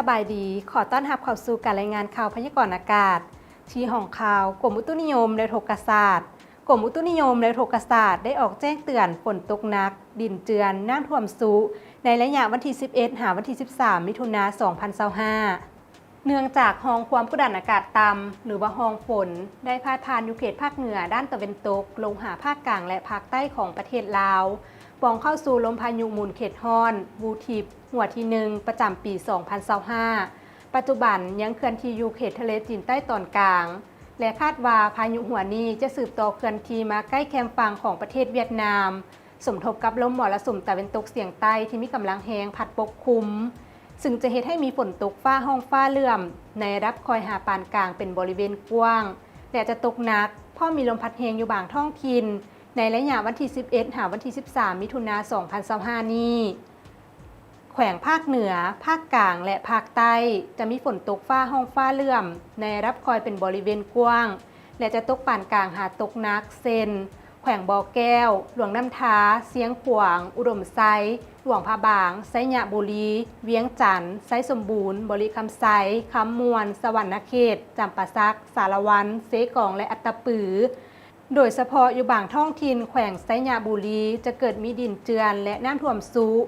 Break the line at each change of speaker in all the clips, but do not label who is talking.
บายดีขอต้อนรับเข้าสู่การรายงานข่าวพยากรณ์อากาศที่ห้องข่าวกรมอุตุนิยมและโทรศาสตร์กรมอุตุนิยมและโทรศาสตร์ได้ออกแจ้งเตือนฝนตกหนักดินเจือนน้ำท่วมสูงในระยะวันที่11หาวันที่13มิถุนายน2025เนื่องจากห้องความกดดันอากาศต่ำหรือว่าห้องฝนได้พาดผ่านอยู่เขตภาคเหนือด้านตะวันตกลงหาภาคกลางและภาคใต้ของประเทศลาวปองเข้าสู่ลมพายุหมุนเขตฮ้อนบูทิปหัวที่1ประจำปี2025ปัจจุบันยังเคลื่อนที่อยู่เขตทะเลจีนใต้ตอนกลางและคาดว่าพายุหัวนี้จะสืบต่อเคลื่อนที่มาใกล้แคมป์ฝั่งของประเทศเวียดนามสมทบกับลมมรสุมตะวันตกเฉียงใต้ที่มีกำลังแรงพัดปกคลุมซึ่งจะเฮ็ดให้มีฝนตกฟ้าห้องฟ้าเหลื่อมในระดับคอยหาปานกลางเป็นบริเวณกว้างและจะตกหนักเพราะมีลมพัดแรงอยู่บางท้องถิ่นในระยะวันที่11หาวันที่13มิถุนายน2025นี้แขวงภาคเหนือภาคกลางและภาคใต้จะมีฝนตกฟ้าห้องฟ้าเหลื่อมในระดับคอยเป็นบริเวณกว้างและจะตกปานกลางหาตกหนักเช่นแขวงบ่อแก้วหลวงน้ำท้าเสียงขวางอุดมไซหลวงพระบางไซยะบุรีเวียงจันทน์ไซสมบูรณ์บริคำไซคำมวนสวรรณเขตจำปาสักสารวันเสกองและอัตตปือโดยเฉพาะอยู่บางท้องถิ่นแขวงไซยะบุรีจะเกิดมีดินเจือนและน้ำท่วมสูง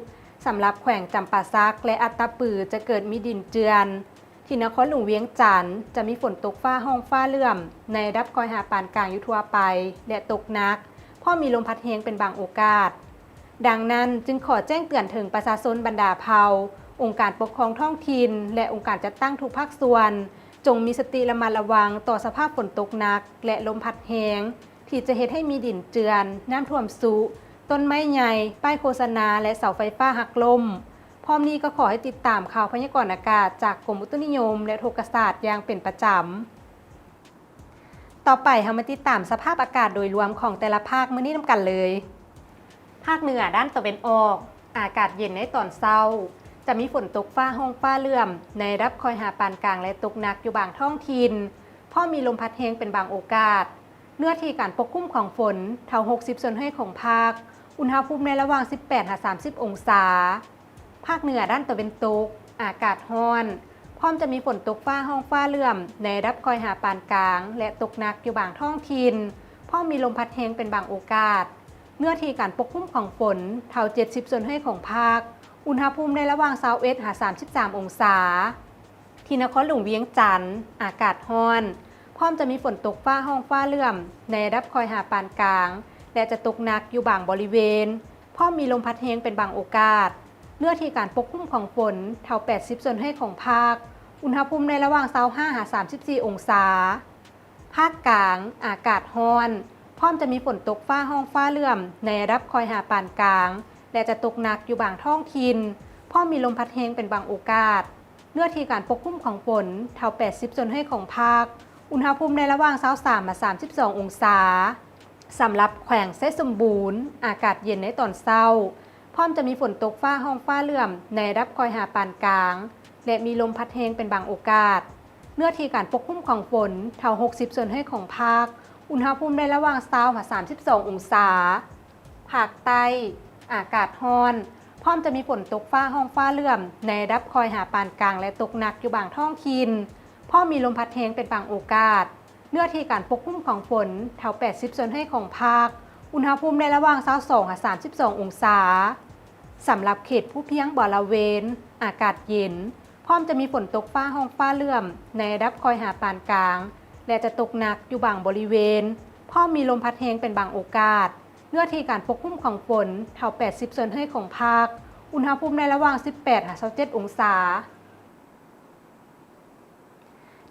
สำหรับแขวงจำปาสักและอัตตปือจะเกิดมีดินเจือนที่นครหลวงเวียงจันทน์จะมีฝนตกฟ้าห้องฟ้าเหลื่อมในระดับคอยหาปานกลางอยู่ทั่วไปและตกหนักเพราะมีลมพัดแรงเป็นบางโอกาสดังนั้นจึงขอแจ้งเตือนถึงประชาชนบรรดาเผ่าองค์การปกครองท้องถิ่นและองค์การจัดตั้งทุกภาคส่วนจงมีสติระมัดระวังต่อสภาพฝนตกหนักและลมพัดแรงที่จะเฮ็ดให้มีดินเจือนน้ำท่วมสูงต้นไม้ใหญ่ป้ายโฆษณาและเสาไฟฟ้าหักล้มพร้อมนี้ก็ขอให้ติดตามข่าวพยากรณ์อากาศจากกรมอุตุนิยมและโทรศาสตร์อย่างเป็นประจำต่อไปเรามาติดตามสภาพอากาศโดยรวมของแต่ละภาคมื้อนี้นำกันเลยภาคเหนือด้านตะวันออกอากาศเย็นในตอนเช้าจะมีฝนตกฟ้าห้องฟ้าเหลื่อมในระดับคอยหาปานกลางและตกหนักอยู่บางท้องถิ่นเพราะมีลมพัดแรงเป็นบางโอกาสเนื้อที่การปกคลุมของฝนเท่า60%ของภาคอุณหภูมิในระหว่าง18-30องศาภาคเหนือด้านตะวันตกอากาศร้อนพร้อมจะมีฝนตกฟ้าห้องฟ้าเหลื่อมในระดับคอยหาปานกลางและตกหนักอยู่บางท้องถิ่นเพราะมีลมพัดแรงเป็นบางโอกาสเนื้อที่การปกคลุมของฝนเท่า70%ของภาคอุณหภูมิในระหว่าง21-33องศาที่นครหลวงเวียงจันทน์อากาศร้อนพร้อมจะมีฝนตกฟ้าห้องฟ้าเหลื่อมในระดับคอยหาปานกลางและจะตกหนักอยู่บางบริเวณเพราะมีลมพัดแรงเป็นบางโอกาสเนื้อที่การปกคลุมของฝนเท่า80%ของภาคอุณหภูมิในระหว่าง25-34องศาภาคกลางอากาศร้อนพร้อมจะมีฝนตกฟ้าห้องฟ้าเหลื่อมในระดับคอยหาปานกลางและจะตกหนักอยู่บางท้องถิ่นเพราะมีลมพัดแรงเป็นบางโอกาสเนื้อที่การปกคลุมของฝนเท่า80%ของภาคอุณหภูมิในระหว่าง23-32องศาสำหรับแขวงไซสมบูรณ์อากาศเย็นในตอนเช้าพร้อมจะมีฝนตกฟ้าห้องฟ้าเหลื่อมในระดับคอยหาปานกลางและมีลมพัดแรงเป็นบางโอกาสเนื้อที่การปกคลุมของฝนเท่า60%ของภาคอุณหภูมิในระหว่าง20-32องศาภาคใต้อากาศร้อนพร้อมจะมีฝนตกฟ้าห้องฟ้าเหลื่อมในระดับคอยหาปานกลางและตกหนักอยู่บางท้องถิ่นเพราะมีลมพัดแรงเป็นบางโอกาสเนื้อที่การปกคลุมของฝนเท่า80%ของภาคอุณหภูมิในระหว่าง22-32องศาสำหรับเขตผู้เพียงบริเวณอากาศเย็นพร้อมจะมีฝนตกฟ้าห้องฟ้าเหลื่อมในระดับคอยหาปานกลางและจะตกหนักอยู่บางบริเวณเพราะมีลมพัดแรงเป็นบางโอกาสเนื้อที่การปกคลุมของฝนเท่า80%ของภาคอุณหภูมิในระหว่าง18-27องศา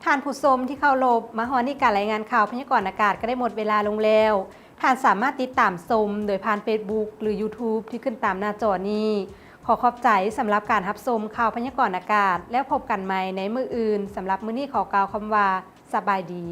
ท่านผู้ชมที่เข้ารบมาฮอดนี่การรายงานข่าวพยากรณ์อากาศก็ได้หมดเวลาลงแล้วท่านสามารถติดตามชมโดยผ่าน Facebook หรือ YouTube ที่ขึ้นตามหน้าจอนี้ขอขอบใจสำหรับการรับชมข่าวพยากรณ์อากาศแล้วพบกันใหม่ในมื้ออื่นสำหรับมื้อนี้ขอกล่าวคำว่าสบายดี